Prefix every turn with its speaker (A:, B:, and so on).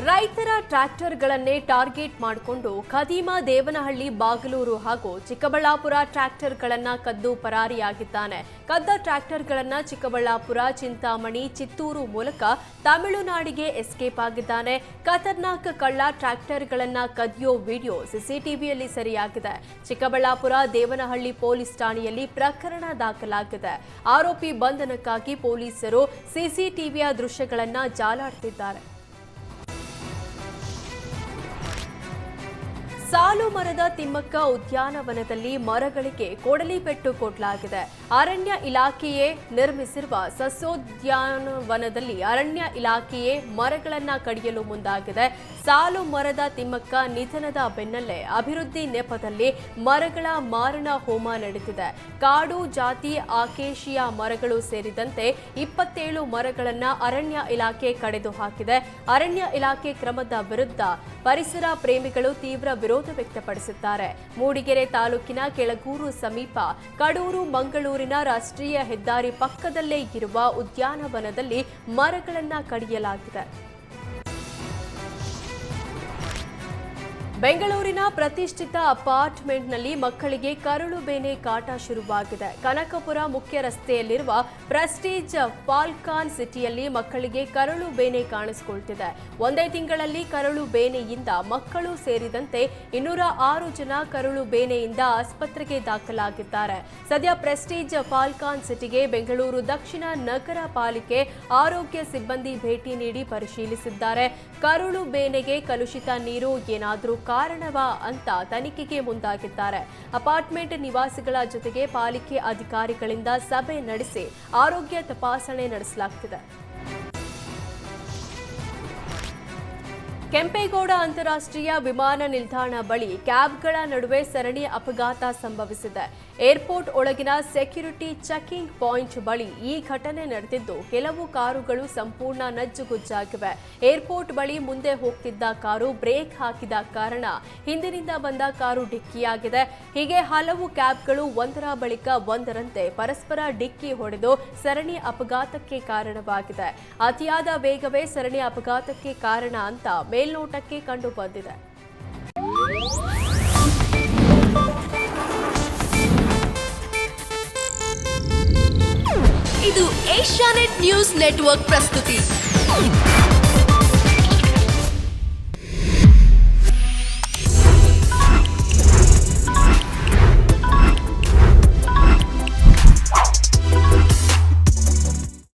A: ರೈತರ ಟ್ರ್ಯಾಕ್ಟರ್ಗಳನ್ನೇ ಟಾರ್ಗೆಟ್ ಮಾಡಿಕೊಂಡು ಖದೀಮ ದೇವನಹಳ್ಳಿ ಬಾಗಲೂರು ಹಾಗೂ ಚಿಕ್ಕಬಳ್ಳಾಪುರ ಟ್ರ್ಯಾಕ್ಟರ್ಗಳನ್ನ ಕದ್ದು ಪರಾರಿಯಾಗಿದ್ದಾನೆ. ಕದ್ದ ಟ್ರ್ಯಾಕ್ಟರ್ಗಳನ್ನ ಚಿಕ್ಕಬಳ್ಳಾಪುರ, ಚಿಂತಾಮಣಿ, ಚಿತ್ತೂರು ಮೂಲಕ ತಮಿಳುನಾಡಿಗೆ ಎಸ್ಕೇಪ್ ಆಗಿದ್ದಾನೆ. ಖತರ್ನಾಕ್ ಕಳ್ಳ ಟ್ರ್ಯಾಕ್ಟರ್ಗಳನ್ನ ಕದಿಯೋ ವಿಡಿಯೋ ಸಿಸಿಟಿವಿಯಲ್ಲಿ ಸೆರೆಯಾಗಿದೆ. ಚಿಕ್ಕಬಳ್ಳಾಪುರ ದೇವನಹಳ್ಳಿ ಪೊಲೀಸ್ ಠಾಣೆಯಲ್ಲಿ ಪ್ರಕರಣ ದಾಖಲಾಗಿದೆ. ಆರೋಪಿ ಬಂಧನಕ್ಕಾಗಿ ಪೊಲೀಸರು ಸಿಸಿಟಿವಿಯ ದೃಶ್ಯಗಳನ್ನ ಜಾಲಾಡ್ತಿದ್ದಾರೆ. ಸಾಲು ಮರದ ತಿಮ್ಮಕ್ಕ ಉದ್ಯಾನವನದಲ್ಲಿ ಮರಗಳಿಗೆ ಕೊಡಲಿ ಪೆಟ್ಟು ಕೊಡಲಾಗಿದೆ. ಅರಣ್ಯ ಇಲಾಖೆಯೇ ನಿರ್ಮಿಸಿರುವ ಸಸ್ಯೋದ್ಯಾನವನದಲ್ಲಿ ಅರಣ್ಯ ಇಲಾಖೆಯೇ ಮರಗಳನ್ನು ಕಡಿಯಲು ಮುಂದಾಗಿದೆ. ಸಾಲು ಮರದ ತಿಮ್ಮಕ್ಕ ನಿಧನದ ಬೆನ್ನಲ್ಲೇ ಅಭಿವೃದ್ಧಿ ನೆಪದಲ್ಲಿ ಮರಗಳ ಮಾರಣ ಹೋಮ ನಡೆದಿದೆ. ಕಾಡು ಜಾತಿ ಆಕೇಶಿಯಾ ಮರಗಳು ಸೇರಿದಂತೆ 27 ಮರಗಳನ್ನು ಅರಣ್ಯ ಇಲಾಖೆ ಕಡಿದು ಹಾಕಿದೆ. ಅರಣ್ಯ ಇಲಾಖೆ ಕ್ರಮದ ವಿರುದ್ಧ ಪರಿಸರ ಪ್ರೇಮಿಗಳು ತೀವ್ರ ವಿರೋಧ ವ್ಯಕ್ತಪಡಿಸಿದ್ದಾರೆ. ಮೂಡಿಗೆರೆ ತಾಲೂಕಿನ ಕೆಳಗೂರು ಸಮೀಪ ಕಡೂರು ಮಂಗಳೂರಿನ ರಾಷ್ಟ್ರೀಯ ಹೆದ್ದಾರಿ ಪಕ್ಕದಲ್ಲೇ ಇರುವ ಉದ್ಯಾನವನದಲ್ಲಿ ಮರಗಳನ್ನು ಕಡಿಯಲಾಗಿದೆ. ಬೆಂಗಳೂರಿನ ಪ್ರತಿಷ್ಠಿತ ಅಪಾರ್ಟ್ಮೆಂಟ್ನಲ್ಲಿ ಮಕ್ಕಳಿಗೆ ಕರಳು ಬೇನೆ ಕಾಟ ಶುರುವಾಗಿದೆ. ಕನಕಪುರ ಮುಖ್ಯ ರಸ್ತೆಯಲ್ಲಿರುವ ಪ್ರೆಸ್ಟೀಜ್ ಫಾಲ್ಕಾನ್ ಸಿಟಿಯಲ್ಲಿ ಮಕ್ಕಳಿಗೆ ಕರಳು ಬೇನೆ ಕಾಣಿಸಿಕೊಳ್ತಿದೆ. ಒಂದೇ ತಿಂಗಳಲ್ಲಿ ಕರಳು ಬೇನೆಯಿಂದ ಮಕ್ಕಳು ಸೇರಿದಂತೆ 206 ಜನ ಕರಳು ಬೇನೆಯಿಂದ ಆಸ್ಪತ್ರೆಗೆ ದಾಖಲಾಗಿದ್ದಾರೆ. ಸದ್ಯ ಪ್ರೆಸ್ಟೀಜ್ ಫಾಲ್ಕಾನ್ ಸಿಟಿಗೆ ಬೆಂಗಳೂರು ದಕ್ಷಿಣ ನಗರ ಪಾಲಿಕೆ ಆರೋಗ್ಯ ಸಿಬ್ಬಂದಿ ಭೇಟಿ ನೀಡಿ ಪರಿಶೀಲಿಸಿದ್ದಾರೆ. ಕರುಳು ಬೇನೆಗೆ ಕಲುಷಿತ ನೀರು ಏನಾದರೂ ಕಾರಣವಾ ಅಂತ ತನಿಖೆಗೆ ಮುಂದಾಗಿದ್ದಾರೆ. ಅಪಾರ್ಟ್ಮೆಂಟ್ ನಿವಾಸಿಗಳ ಜೊತೆಗೆ ಪಾಲಿಕೆ ಅಧಿಕಾರಿಗಳಿಂದ ಸಭೆ ನಡೆಸಿ ಆರೋಗ್ಯ ತಪಾಸಣೆ ನಡೆಸಲಾಗುತ್ತಿದೆ. ಕೆಂಪೇಗೌಡ ಅಂತಾರಾಷ್ಟ್ರೀಯ ವಿಮಾನ ನಿಲ್ದಾಣ ಬಳಿ ಕ್ಯಾಬ್ಗಳ ನಡುವೆ ಸರಣಿ ಅಪಘಾತ ಸಂಭವಿಸಿದೆ. ಏರ್ಪೋರ್ಟ್ ಒಳಗಿನ ಸೆಕ್ಯೂರಿಟಿ ಚೆಕಿಂಗ್ ಪಾಯಿಂಟ್ ಬಳಿ ಈ ಘಟನೆ ನಡೆದಿದ್ದು ಕೆಲವು ಕಾರುಗಳು ಸಂಪೂರ್ಣ ನಜ್ಜುಗುಜ್ಜಾಗಿವೆ. ಏರ್ಪೋರ್ಟ್ ಬಳಿ ಮುಂದೆ ಹೋಗ್ತಿದ್ದ ಕಾರು ಬ್ರೇಕ್ ಹಾಕಿದ ಕಾರಣ ಹಿಂದಿನಿಂದ ಬಂದ ಕಾರು ಡಿಕ್ಕಿಯಾಗಿದೆ. ಹೀಗೆ ಹಲವು ಕ್ಯಾಬ್ಗಳು ಒಂದರ ಬಳಿಕ ಒಂದರಂತೆ ಪರಸ್ಪರ ಡಿಕ್ಕಿ ಹೊಡೆದು ಸರಣಿ ಅಪಘಾತಕ್ಕೆ ಕಾರಣವಾಗಿದೆ. ಅತಿಯಾದ ವೇಗವೇ ಸರಣಿ ಅಪಘಾತಕ್ಕೆ ಕಾರಣ ಅಂತ ಮೇಲ್ನೋಟಕ್ಕೆ ಕಂಡು ಬಂದಿದೆ.
B: ಇದು ಏಷ್ಯಾನೆಟ್ ನ್ಯೂಸ್ ನೆಟ್ವರ್ಕ್ ಪ್ರಸ್ತುತಿ.